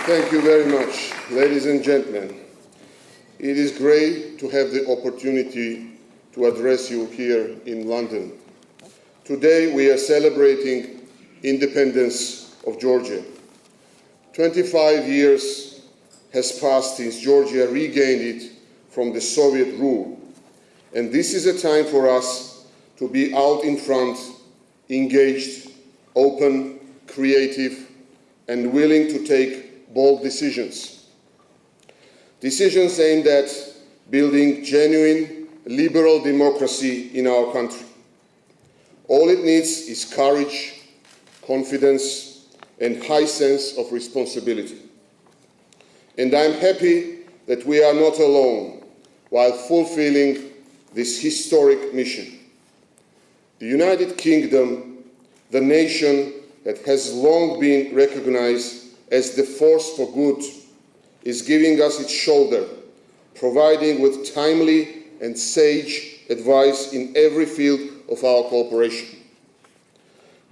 Thank you very much, ladies and gentlemen. It is great to have the opportunity to address you here in London. Today we are celebrating independence of Georgia. 25 years has passed since Georgia regained it from the Soviet rule. And this is a time for us to be out in front, engaged, open, creative, and willing to take bold decisions. Decisions aimed at building genuine liberal democracy in our country. All it needs is courage, confidence, and high sense of responsibility. And I'm happy that we are not alone while fulfilling this historic mission. The United Kingdom, the nation that has long been recognized as the force for good, is giving us its shoulder, providing with timely and sage advice in every field of our cooperation.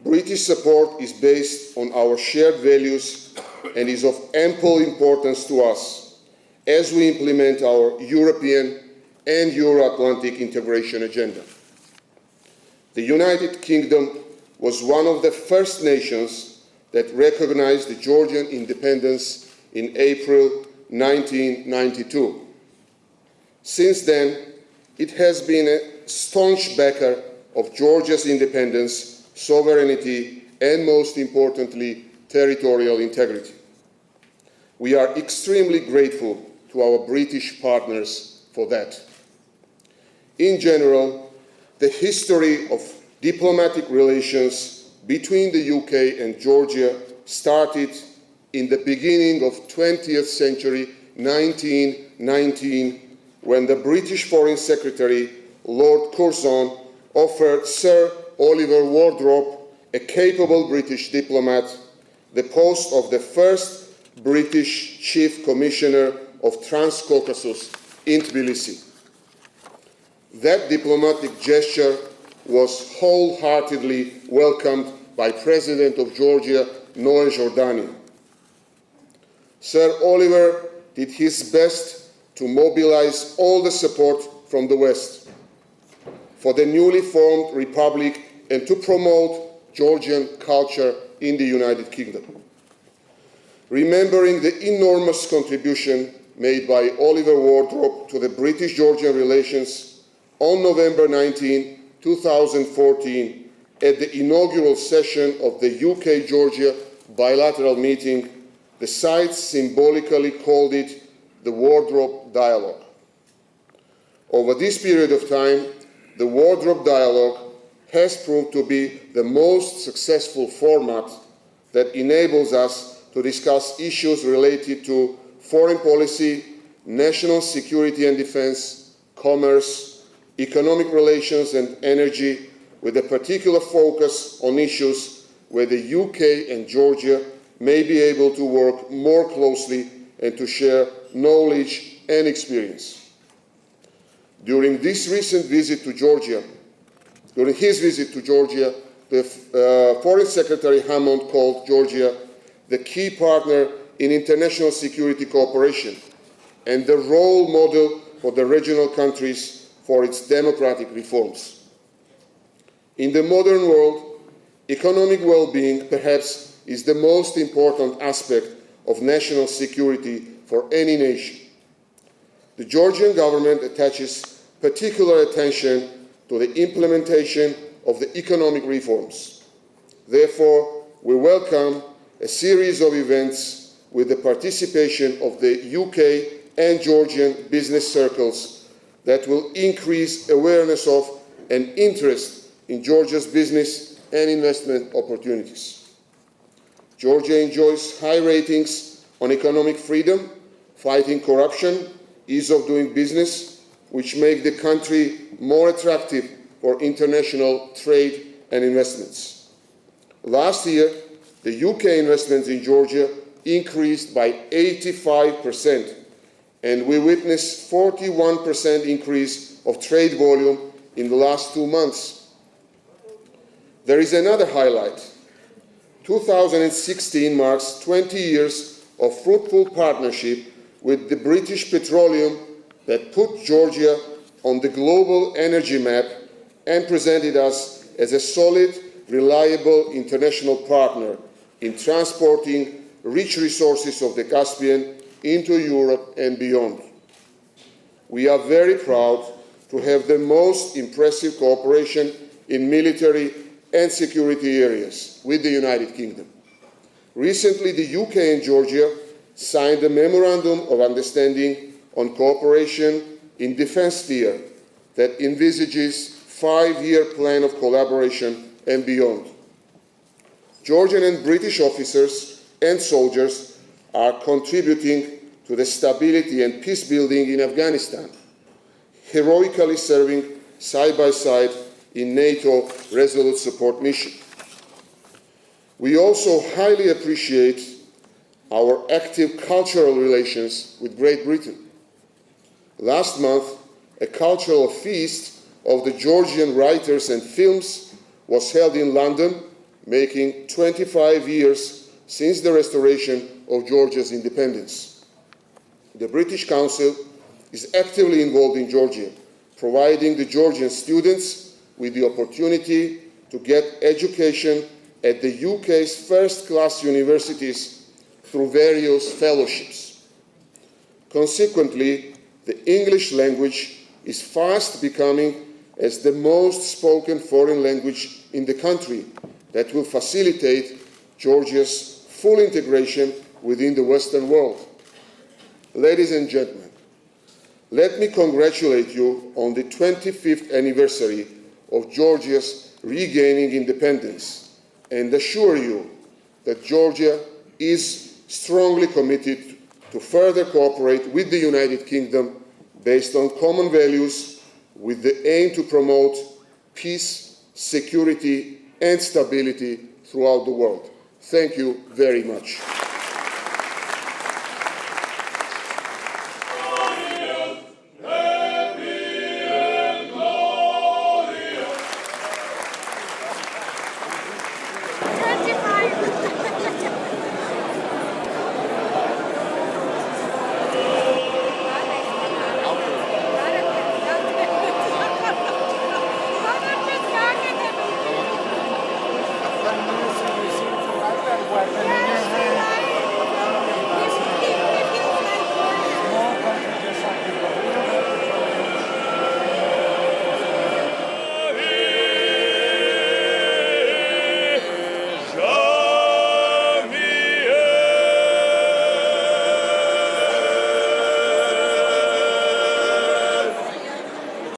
British support is based on our shared values and is of ample importance to us as we implement our European and Euro-Atlantic integration agenda. The United Kingdom was one of the first nations that recognized the Georgian independence in April 1992. Since then, it has been a staunch backer of Georgia's independence, sovereignty, and most importantly, territorial integrity. We are extremely grateful to our British partners for that. In general, the history of diplomatic relations between the UK and Georgia started in the beginning of 20th century, 1919, when the British Foreign Secretary, Lord Curzon, offered Sir Oliver Wardrope, a capable British diplomat, the post of the first British Chief Commissioner of Trans-Caucasus in Tbilisi. That diplomatic gesture was wholeheartedly welcomed by President of Georgia, Noe Jordani. Sir Oliver did his best to mobilize all the support from the West for the newly formed republic and to promote Georgian culture in the United Kingdom. Remembering the enormous contribution made by Oliver Wardrope to the British-Georgian relations, on November 19, 2014, at the inaugural session of the UK-Georgia bilateral meeting, the sides symbolically called it the Wardrope Dialogue. Over this period of time, the Wardrope Dialogue has proved to be the most successful format that enables us to discuss issues related to foreign policy, national security and defense, commerce, economic relations and energy, with a particular focus on issues where the UK and Georgia may be able to work more closely and to share knowledge and experience. During his visit to Georgia, the Foreign Secretary Hammond called Georgia the key partner in international security cooperation and the role model for the regional countries for its democratic reforms. In the modern world, economic well-being perhaps is the most important aspect of national security for any nation. The Georgian government attaches particular attention to the implementation of the economic reforms. Therefore, we welcome a series of events with the participation of the UK and Georgian business circles that will increase awareness of and interest in Georgia's business and investment opportunities. Georgia enjoys high ratings on economic freedom, fighting corruption, ease of doing business, which make the country more attractive for international trade and investments. Last year, the UK investments in Georgia increased by 85%, and we witnessed 41% increase of trade volume in the last 2 months. There is another highlight. 2016 marks 20 years of fruitful partnership with the British Petroleum that put Georgia on the global energy map and presented us as a solid, reliable international partner in transporting rich resources of the Caspian into Europe and beyond. We are very proud to have the most impressive cooperation in military and security areas with the United Kingdom. Recently, the UK and Georgia signed a Memorandum of Understanding on Cooperation in Defence Sphere that envisages a 5-year plan of collaboration and beyond. Georgian and British officers and soldiers are contributing to the stability and peace building in Afghanistan, heroically serving side by side in NATO Resolute Support Mission. We also highly appreciate our active cultural relations with Great Britain. Last month, a cultural feast of the Georgian writers and films was held in London, making 25 years since the restoration of Georgia's independence. The British Council is actively involved in Georgia, providing the Georgian students with the opportunity to get education at the UK's first-class universities through various fellowships. Consequently, the English language is fast becoming as the most spoken foreign language in the country that will facilitate Georgia's full integration within the Western world. Ladies and gentlemen, let me congratulate you on the 25th anniversary of Georgia's regaining independence and assure you that Georgia is strongly committed to further cooperate with the United Kingdom based on common values with the aim to promote peace, security, and stability throughout the world. Thank you very much.